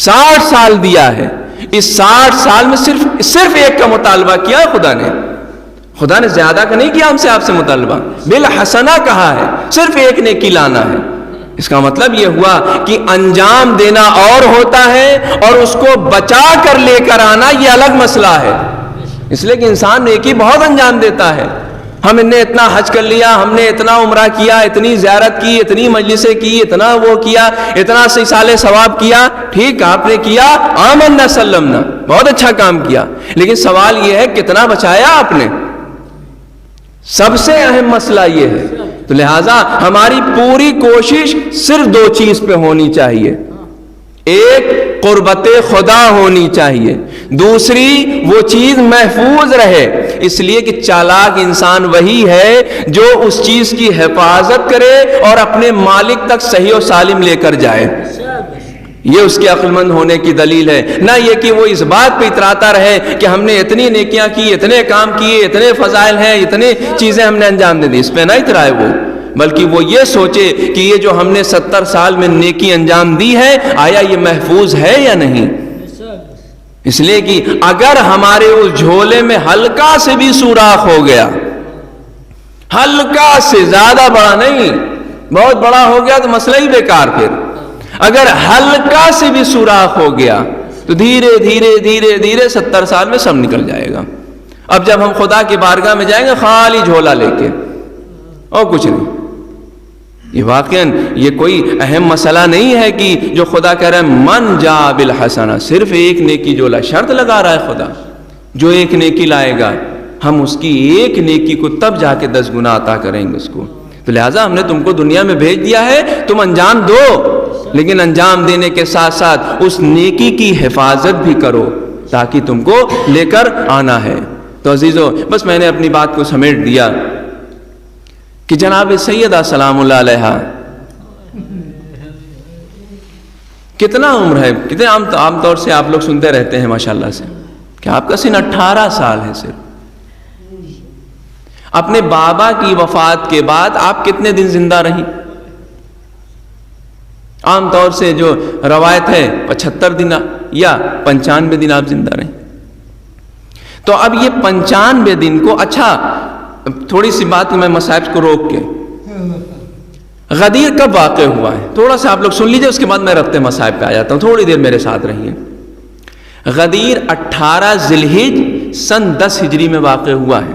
60 سال دیا ہے۔ اس 60 سال میں صرف ایک کا مطالبہ کیا ہے خدا نے زیادہ کا نہیں کیا ہم سے آپ سے مطالبہ، بالحسنہ کہا ہے، صرف ایک نیکی لانا ہے۔ اس کا مطلب یہ ہوا کہ انجام دینا اور ہوتا ہے اور اس کو بچا کر لے کر آنا یہ الگ مسئلہ ہے۔ اس لیے کہ انسان نیکی بہت انجام دیتا ہے، ہم نے اتنا حج کر لیا، ہم نے اتنا عمرہ کیا، اتنی زیارت کی، اتنی مجلسیں کی، اتنا وہ کیا، اتنا سال ثواب کیا، ٹھیک آپ نے کیا، آمنا سلمنا، بہت اچھا کام کیا، لیکن سوال یہ ہے کتنا بچایا آپ نے؟ سب سے اہم مسئلہ یہ ہے۔ تو لہٰذا ہماری پوری کوشش صرف 2 چیز پہ ہونی چاہیے، ایک قربت خدا ہونی چاہیے، دوسری وہ چیز محفوظ رہے۔ اس لیے کہ چالاک انسان وہی ہے جو اس چیز کی حفاظت کرے اور اپنے مالک تک صحیح و سالم لے کر جائے، یہ اس کے عقل مند ہونے کی دلیل ہے۔ نہ یہ کہ وہ اس بات پہ اتراتا رہے کہ ہم نے اتنی نیکیاں کی، اتنے کام کیے، اتنے فضائل ہیں، اتنے چیزیں ہم نے انجام دے دی، اس پہ نہ اترائے وہ، بلکہ وہ یہ سوچے کہ یہ جو ہم نے 70 سال میں نیکی انجام دی ہے آیا یہ محفوظ ہے یا نہیں۔ اس لیے کہ اگر ہمارے اس جھولے میں ہلکا سے بھی سوراخ ہو گیا، ہلکا سے، زیادہ بڑا نہیں، بہت بڑا ہو گیا تو مسئلہ ہی بیکار، پھر اگر ہلکا سے بھی سوراخ ہو گیا تو دھیرے دھیرے دھیرے دھیرے 70 سال میں سب نکل جائے گا۔ اب جب ہم خدا کی بارگاہ میں جائیں گے خالی جھولا لے کے اور کچھ نہیں، یہ واقعاً یہ کوئی اہم مسئلہ نہیں ہے کہ جو خدا کہہ رہا ہے من جا بالحسنہ، صرف ایک نیکی جو شرط لگا رہا ہے خدا، جو ایک نیکی لائے گا ہم اس کی ایک نیکی کو تب جا کے 10 گنا عطا کریں گے اس کو. تو لہٰذا ہم نے تم کو دنیا میں بھیج دیا ہے، تم انجام دو، لیکن انجام دینے کے ساتھ ساتھ اس نیکی کی حفاظت بھی کرو تاکہ تم کو لے کر آنا ہے. تو عزیزو بس میں نے اپنی بات کو سمیٹ دیا کہ جناب سیدہ سلام اللہ علیہا کتنا عمر ہے، کتنے عام طور سے آپ لوگ سنتے رہتے ہیں ماشاءاللہ سے کہ آپ کا سن 18 سال ہے صرف. اپنے بابا کی وفات کے بعد آپ کتنے دن زندہ رہی؟ عام طور سے جو روایت ہے 75 دن یا 95 دن آپ زندہ رہے. تو اب یہ 95 دن کو، اچھا تھوڑی سی بات میں مصائب کو روک کے، غدیر کب واقع ہوا ہے تھوڑا سا آپ لوگ سن لیجئے، اس کے بعد میں ربط مصائب پہ آ جاتا ہوں، تھوڑی دیر میرے ساتھ رہیے. غدیر 18 ذی الحجہ سن 10 ہجری میں واقع ہوا ہے،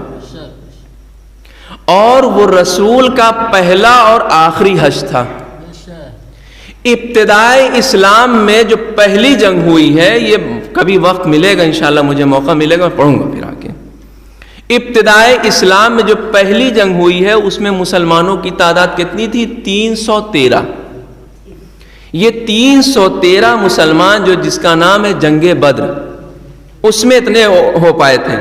اور وہ رسول کا پہلا اور آخری حج تھا. ابتدائے اسلام میں جو پہلی جنگ ہوئی ہے، یہ کبھی وقت ملے گا انشاءاللہ، مجھے موقع ملے گا میں پڑھوں گا پھر آ کے. ابتدائے اسلام میں جو پہلی جنگ ہوئی ہے اس میں مسلمانوں کی تعداد کتنی تھی؟ 313. یہ 313 مسلمان جو جس کا نام ہے جنگ بدر، اس میں اتنے ہو پائے تھے.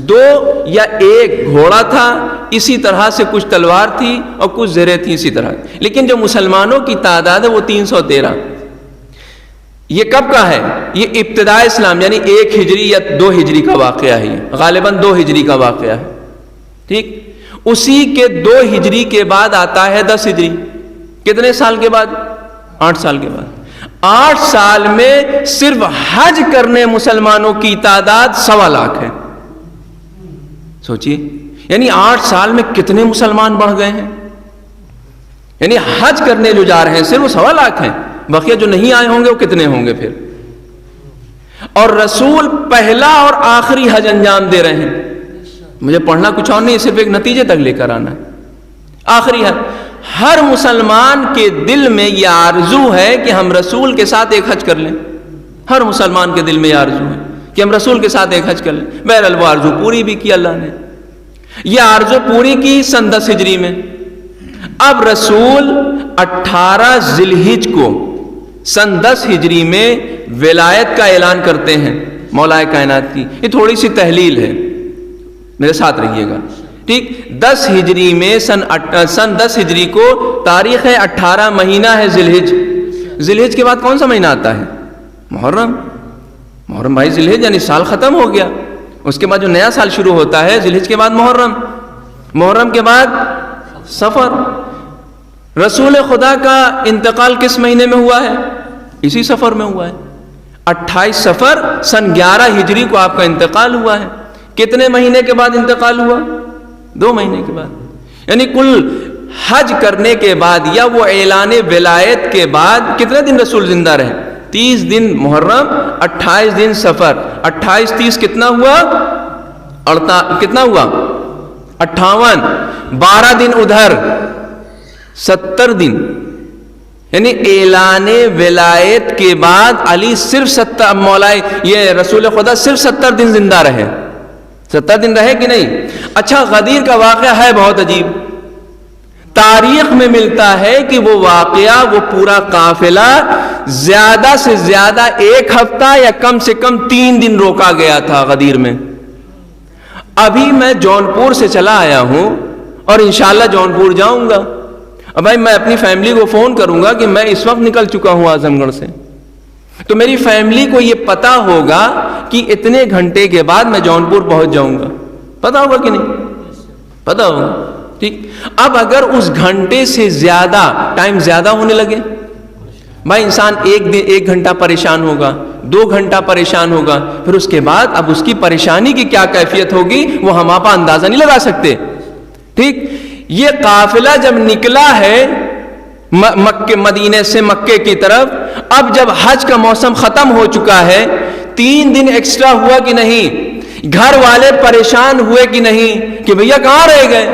2 یا 1 گھوڑا تھا، اسی طرح سے کچھ تلوار تھی اور کچھ زریں تھیں اسی طرح، لیکن جو مسلمانوں کی تعداد ہے وہ 313. یہ کب کا ہے؟ یہ ابتداء اسلام یعنی 1 ہجری یا 2 ہجری کا واقعہ ہے، غالباً 2 ہجری کا واقعہ ہے. ٹھیک، اسی کے 2 ہجری کے بعد آتا ہے 10 ہجری. کتنے سال کے بعد؟ 8 سال کے بعد. 8 سال میں صرف حج کرنے مسلمانوں کی تعداد 1.25 لاکھ ہے. سوچئے، یعنی 8 سال میں کتنے مسلمان بڑھ گئے ہیں. یعنی حج کرنے جو جا رہے ہیں صرف 1.25 لاکھ ہیں، بقیہ جو نہیں آئے ہوں گے وہ کتنے ہوں گے پھر. اور رسول پہلا اور آخری حج انجام دے رہے ہیں. مجھے پڑھنا کچھ اور نہیں، صرف ایک نتیجے تک لے کر آنا ہے. آخری حج. ہر مسلمان کے دل میں یہ آرزو ہے کہ ہم رسول کے ساتھ ایک حج کر لیں. ہر مسلمان کے دل میں یہ آرزو ہے کہ ہم رسول کے ساتھ ایک حج کر لیں. بہرحال وہ آرزو پوری بھی کی اللہ نے. یہ آرزو پوری کی سن 10 ہجری میں. اب رسول 18 ذی الحجہ کو سن 10 ہجری میں ولایت کا اعلان کرتے ہیں مولا کائنات کی. یہ تھوڑی سی تحلیل ہے، میرے ساتھ رہیے گا. ٹھیک، 10 ہجری میں سن 10 ہجری کو تاریخ ہے 18 مہینہ ہے ذی الحجہ. ذی الحجہ کے بعد کون سا مہینہ آتا ہے؟ محرم. محرم بھائی ذی الحجہ یعنی سال ختم ہو گیا. اس کے بعد جو نیا سال شروع ہوتا ہے ذی الحجہ کے بعد محرم. محرم کے بعد سفر. رسول خدا کا انتقال کس مہینے میں ہوا ہے؟ اسی سفر میں ہوا ہے. 28 سفر سن 11 ہجری کو آپ کا انتقال ہوا ہے. کتنے مہینے کے بعد انتقال ہوا؟ 2 مہینے کے بعد. یعنی کل حج کرنے کے بعد یا وہ اعلان ولایت کے بعد کتنے دن رسول زندہ رہے؟ 30 دن محرم، 28 دن سفر. 28 30 کتنا ہوا؟ کتنا ہوا؟ 58. 12 دن ادھر، 70 دن. یعنی اعلان ولایت کے بعد علی صرف یہ رسول خدا صرف 70 دن زندہ رہے. 70 دن رہے کہ نہیں؟ اچھا، غدیر کا واقعہ ہے بہت عجیب. تاریخ میں ملتا ہے کہ وہ واقعہ، وہ پورا قافلہ زیادہ سے زیادہ 1 ہفتہ یا کم سے کم 3 دن روکا گیا تھا غدیر میں. ابھی میں جونپور سے چلا آیا ہوں اور انشاءاللہ جونپور جاؤں گا. اب بھائی میں اپنی فیملی کو فون کروں گا کہ میں اس وقت نکل چکا ہوں اعظم گڑھ سے، تو میری فیملی کو یہ پتا ہوگا کہ اتنے گھنٹے کے بعد میں جونپور پہنچ جاؤں گا. پتا ہوگا کہ نہیں؟ پتا ہوگا. ٹھیک، اب اگر اس گھنٹے سے زیادہ ٹائم زیادہ ہونے لگے، بھائی انسان 1 گھنٹہ پریشان ہوگا، 2 گھنٹہ پریشان ہوگا، پھر اس کے بعد اب اس کی پریشانی کی کیا کیفیت ہوگی وہ ہم آپ اندازہ نہیں لگا سکتے. ٹھیک، یہ قافلہ جب نکلا ہے مدینے سے مکے کی طرف، اب جب حج کا موسم ختم ہو چکا ہے، 3 دن ایکسٹرا ہوا کہ نہیں؟ گھر والے پریشان ہوئے کہ نہیں کہ بھیا کہاں رہ گئے؟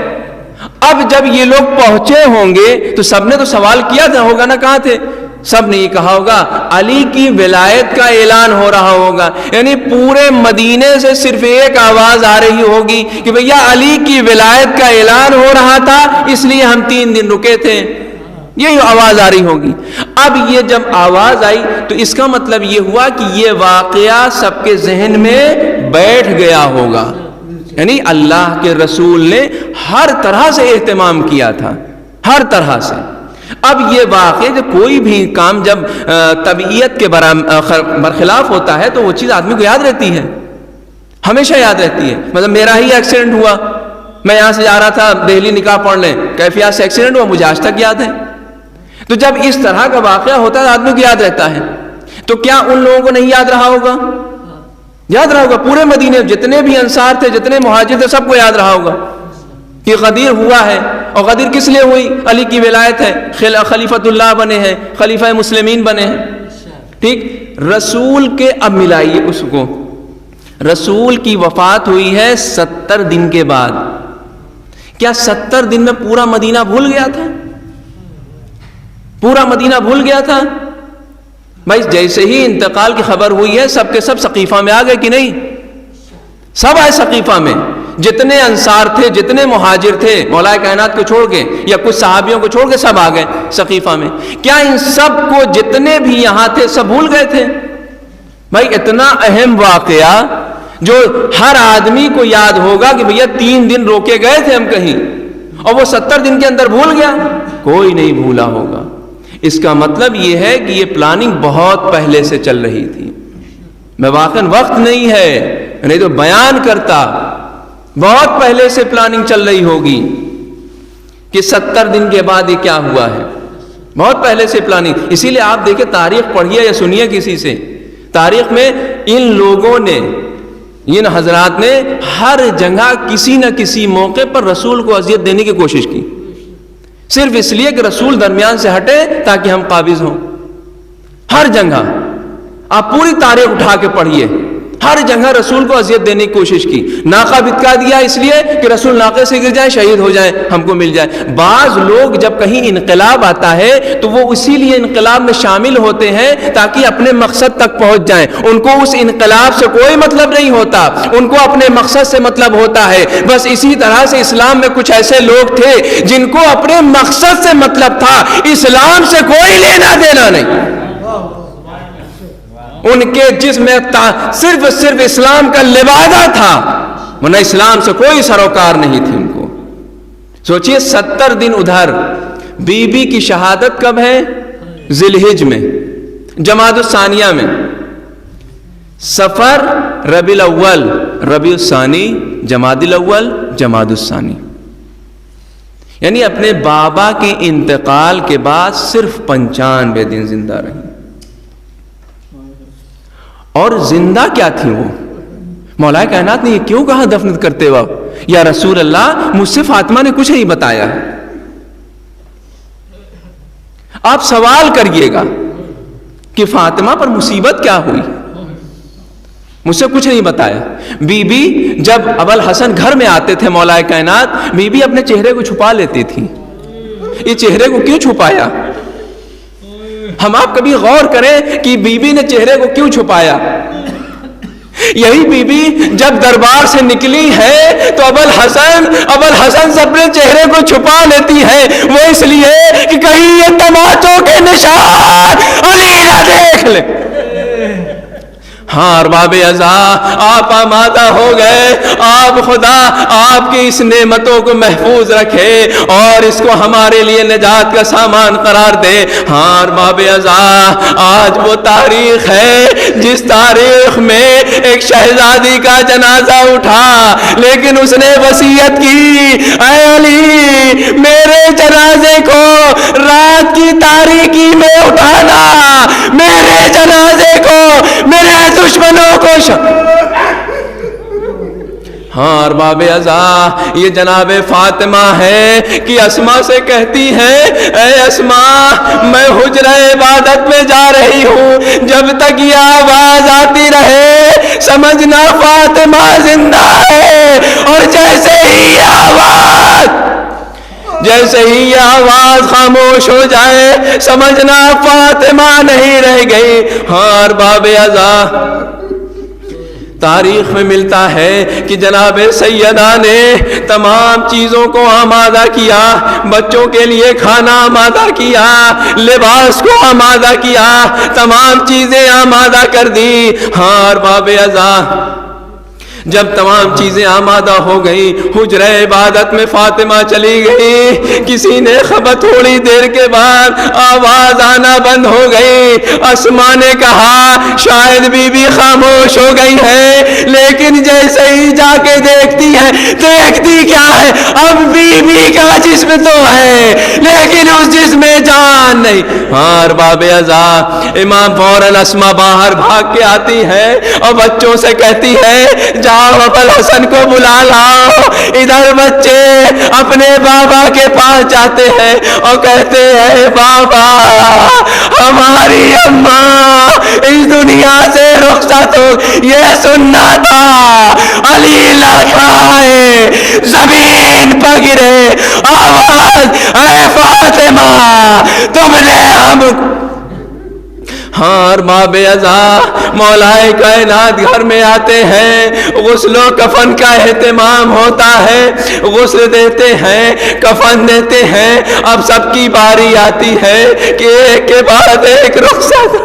اب جب یہ لوگ پہنچے ہوں گے تو سب نے تو سوال کیا تھا ہوگا نا، کہاں تھے؟ سب نے یہ کہا ہوگا علی کی ولایت کا اعلان ہو رہا ہوگا، یعنی پورے مدینے سے صرف ایک آواز آ رہی ہوگی کہ بھیا علی کی ولایت کا اعلان ہو رہا تھا، اس لیے ہم 3 دن رکے تھے، یہی آواز آ رہی ہوگی۔ اب یہ جب آواز آئی تو اس کا مطلب یہ ہوا کہ یہ واقعہ سب کے ذہن میں بیٹھ گیا ہوگا، یعنی اللہ کے رسول نے ہر طرح سے اہتمام کیا تھا، ہر طرح سے۔ اب یہ واقعہ جب کوئی بھی کام جب طبیعت کے برخلاف ہوتا ہے تو وہ چیز آدمی کو یاد رہتی ہے، ہمیشہ یاد رہتی ہے۔ مطلب میرا ہی ایکسیڈنٹ ہوا، میں یہاں سے جا رہا تھا دہلی نکاح پڑھنے، کیفیات سے ایکسیڈنٹ ہوا، مجھے آج تک یاد ہے۔ تو جب اس طرح کا واقعہ ہوتا ہے آدمی کو یاد رہتا ہے، تو کیا ان لوگوں کو نہیں یاد رہا ہوگا؟ یاد رہا ہوگا، پورے مدینے جتنے بھی انصار تھے، جتنے مہاجر تھے، سب کو یاد رہا ہوگا کہ غدیر ہوا ہے۔ اور غدیر کس لیے ہوئی؟ علی کی ولایت ہے، خلیفۃ اللہ بنے ہیں، خلیفہ مسلمین بنے ہیں، ٹھیک۔ رسول کے اب ملائیے اس کو، رسول کی وفات ہوئی ہے 70 دن کے بعد۔ کیا 70 دن میں پورا مدینہ بھول گیا تھا؟ پورا مدینہ بھول گیا تھا؟ بھائی جیسے ہی انتقال کی خبر ہوئی ہے سب کے سب سقیفہ میں آ گئے کہ نہیں؟ سب آئے سقیفہ میں، جتنے انصار تھے، جتنے مہاجر تھے، مولا کائنات کو چھوڑ کے یا کچھ صحابیوں کو چھوڑ کے سب آ گئے سقیفہ میں۔ کیا ان سب کو جتنے بھی یہاں تھے سب بھول گئے تھے؟ بھائی اتنا اہم واقعہ جو ہر آدمی کو یاد ہوگا کہ بھیا 3 دن روکے گئے تھے ہم کہیں، اور وہ 70 دن کے اندر بھول گیا، کوئی نہیں بھولا ہوگا۔ اس کا مطلب یہ ہے کہ یہ پلاننگ بہت پہلے سے چل رہی تھی۔ میں واقعاً وقت نہیں ہے نہیں تو بیان کرتا، بہت پہلے سے پلاننگ چل رہی ہوگی کہ 70 دن کے بعد یہ کیا ہوا ہے، بہت پہلے سے پلاننگ۔ اسی لیے آپ دیکھیں، تاریخ پڑھیے یا سنیے کسی سے، تاریخ میں ان لوگوں نے، ان حضرات نے ہر جگہ کسی نہ کسی موقع پر رسول کو اذیت دینے کی کوشش کی، صرف اس لیے کہ رسول درمیان سے ہٹے تاکہ ہم قابض ہوں۔ ہر جگہ آپ پوری تاریخ اٹھا کے پڑھیے، ہر جگہ رسول کو اذیت دینے کی کوشش کی۔ ناقہ بتکا دیا اس لیے کہ رسول ناقے سے گر جائیں، شہید ہو جائیں، ہم کو مل جائے۔ بعض لوگ جب کہیں انقلاب آتا ہے تو وہ اسی لیے انقلاب میں شامل ہوتے ہیں تاکہ اپنے مقصد تک پہنچ جائیں۔ ان کو اس انقلاب سے کوئی مطلب نہیں ہوتا، ان کو اپنے مقصد سے مطلب ہوتا ہے۔ بس اسی طرح سے اسلام میں کچھ ایسے لوگ تھے جن کو اپنے مقصد سے مطلب تھا، اسلام سے کوئی لینا دینا نہیں۔ ان کے جسم میں صرف اسلام کا لبادہ تھا، ورنہ اسلام سے کوئی سروکار نہیں تھی ان کو۔ سوچئے 70 دن ادھر، بی بی کی شہادت کب ہے؟ ذی الحجہ میں، جمادی الثانیہ میں، صفر، ربیع الاول، ربیع الثانی، جمادی الاول، جمادی الثانی، یعنی اپنے بابا کے انتقال کے بعد صرف 95 دن زندہ رہی۔ اور زندہ کیا تھی وہ؟ مولا کائنات نے یہ کیوں کہا دفن کرتے وقت، یا رسول اللہ مجھ سے فاطمہ نے کچھ نہیں بتایا ہے؟ آپ سوال کریے گا کہ فاطمہ پر مصیبت کیا ہوئی، مجھ سے کچھ نہیں بتایا۔ بی بی جب ابوالحسن گھر میں آتے تھے مولا کائنات، بی بی اپنے چہرے کو چھپا لیتی تھی۔ یہ چہرے کو کیوں چھپایا؟ ہم آپ کبھی غور کریں کہ بی بی نے چہرے کو کیوں چھپایا؟ یہی بی بی جب دربار سے نکلی ہے تو ابوالحسن سے اپنے چہرے کو چھپا لیتی ہے، وہ اس لیے کہ کہیں یہ تماچوں کے نشان علی نہ دیکھ لے۔ ہاں ارباب عزا، آپ آمادہ ہو گئے، آپ خدا آپ کی اس نعمتوں کو محفوظ رکھے اور اس کو ہمارے لیے نجات کا سامان قرار دے۔ ہاں ارباب عزا، آج وہ تاریخ ہے جس تاریخ میں ایک شہزادی کا جنازہ اٹھا، لیکن اس نے وصیت کی، اے علی میرے جنازے کو رات کی تاریکی میں اٹھانا، میرے جنازے کو میرے دشمنوں کو ہاں ارباب عزا، یہ جناب فاطمہ ہے کہ اسماء سے کہتی ہے، اے اسماء میں حجرہ عبادت میں جا رہی ہوں، جب تک یہ آواز آتی رہے سمجھنا فاطمہ زندہ ہے، اور جیسے ہی آواز جیسے ہی یہ آواز خاموش ہو جائے سمجھنا فاطمہ نہیں رہ گئی. ہاں ارباب ازا تاریخ میں ملتا ہے کہ جناب سیدہ نے تمام چیزوں کو آمادہ کیا, بچوں کے لیے کھانا آمادہ کیا, لباس کو آمادہ کیا, تمام چیزیں آمادہ کر دی. ہاں ارباب ازا جب تمام چیزیں آمادہ ہو گئی حجرہ عبادت میں فاطمہ چلی گئی. کسی نے خبر تھوڑی دیر کے بعد آواز آنا بند ہو گئی. اسماء نے کہا شاید بی بی خاموش ہو گئی ہے, لیکن جیسے ہی جا کے دیکھتی ہے دیکھتی کیا ہے, اب بی بی کا جسم تو ہے لیکن اس جسم میں جان نہیں. ہاں ارباب ازا امام فوراً اسماء باہر بھاگ کے آتی ہے اور بچوں سے کہتی ہے جاؤ ابو الحسن کو بلا لاؤ. ادھر بچے اپنے بابا کے پاس جاتے ہیں اور کہتے ہیں بابا ہماری اماں اس دنیا سے رخصت ہو, یہ سننا تھا علی لڑکھائے زمین پر گرے آواز اے فاطمہ تم نے ہم. ہاں ارباب ازا مولائے کائنات گھر میں آتے ہیں, غسل و کفن کا اہتمام ہوتا ہے, غسل دیتے ہیں, کفن دیتے ہیں. اب سب کی باری آتی ہے کہ ایک کے بعد ایک رخصت,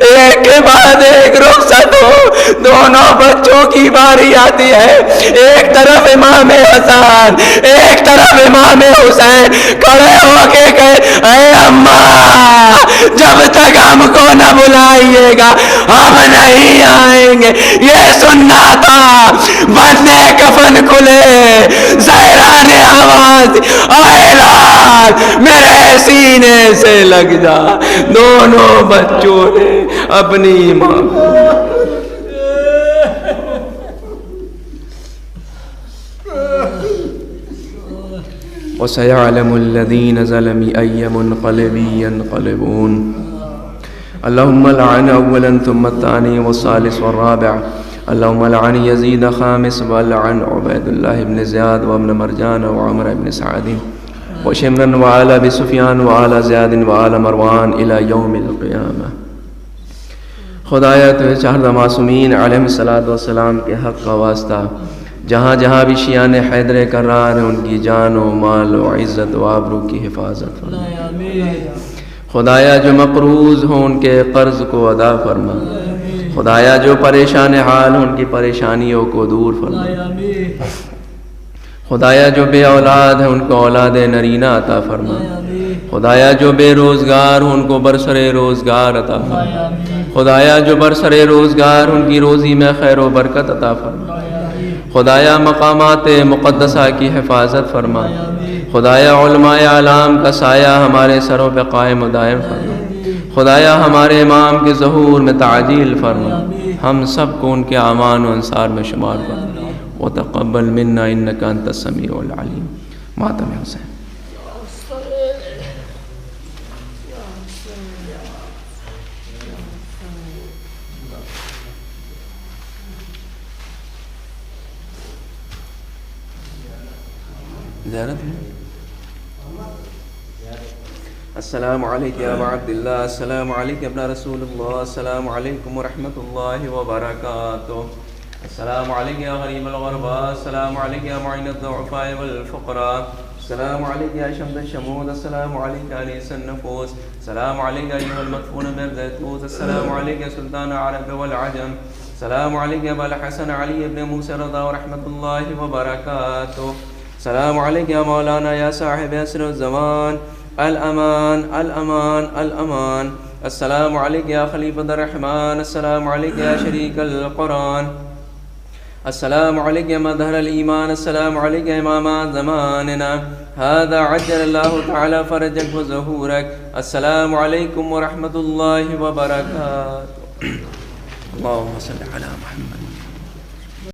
ایک کے بعد ایک رخصت ہو. دونوں بچوں کی باری آتی ہے, ایک طرف امام حسن ایک طرف امام حسین کھڑے ہو کے کہے اے اماں جب تک ہم کو نہ بلائیے گا ہم نہیں آئیں گے. یہ سننا تھا. بندے کفن کھلے, زہرا نے آواز اے لال میرے سینے سے لگ جا. دونوں بچوں نے اپنی ماں وَسَيَعْلَمُ الَّذِينَ ظَلَمُوا أَيَّ مُنْقَلِبٍ يَنْقَلِبُونَ. اللهم لعن اولا ثم الثاني والثالث والرابع. اللهم لعن يزيد خامس ولعن عبيد الله بن زياد وابن مرجان وعمر بن سعد وشمرا وعلى ابي سفيان وعلى زياد وعلى مروان الى يوم القيامه. خدایا تو چہر معصومین علیہ الصلوۃ والسلام کے حق کا واسطہ جہاں جہاں بھی شیعان حیدر کرار ہیں ان کی جان و مال و عزت و آبرو کی حفاظت فرما. خدایا جو مقروض ہوں ان کے قرض کو ادا فرما. خدایا جو پریشان حال ہوں ان کی پریشانیوں کو دور فرما. خدایا جو بے اولاد ہیں ان کو اولاد نرینہ عطا فرما. خدایا جو بے روزگار ہوں ان کو برسر روزگار عطا فرما. خدایا جو برسر روزگار ان کی روزی میں خیر و برکت عطا فرما. خدایا مقامات مقدسہ کی حفاظت فرما. خدایا علماء اعلام کا سایہ ہمارے سروں پہ قائم و دائم فرما. خدایا ہمارے امام کے ظہور میں تعجیل فرما. ہم سب کو ان کے اعوان و انصار میں شمار فرما. وتقبل منا انک انت السمیع العلیم. ماتم حسین. السلام علیکم یا ابا عبداللہ. السلام علیکم ابن رسول اللہ. السلام علیکم ورحمۃ اللہ وبرکاتہ. السلام علیکم یا غریب الغرباء. السلام علیکم یا معین الضعفاء والفقراء. السلام علیکم یا شمد الشمود. السلام علیکم یا انیس النفوس. السلام علیکم ایھا المدفون بالزیتوت. السلام علیکم یا سلطان عرب والعجم. السلام علیکم یا ابا الحسن علی ابن موسیٰ رضا ورحمۃ اللہ وبرکاتہ. السلام علیکم یا مولانا یا صاحب عصر الزمان. الامان الامان الامان. السلام علیکم یا خلیفۃ الرحمن. السلام علیکم یا شریک القرآن. السلام علیکم یا مظہر الایمان. السلام علیکم یا امام زماننا. هذا عجل اللہ تعالی فرجک و ظہورک. السلام علیکم ورحمۃ اللہ وبرکاتہ. اللہم صل علی محمد.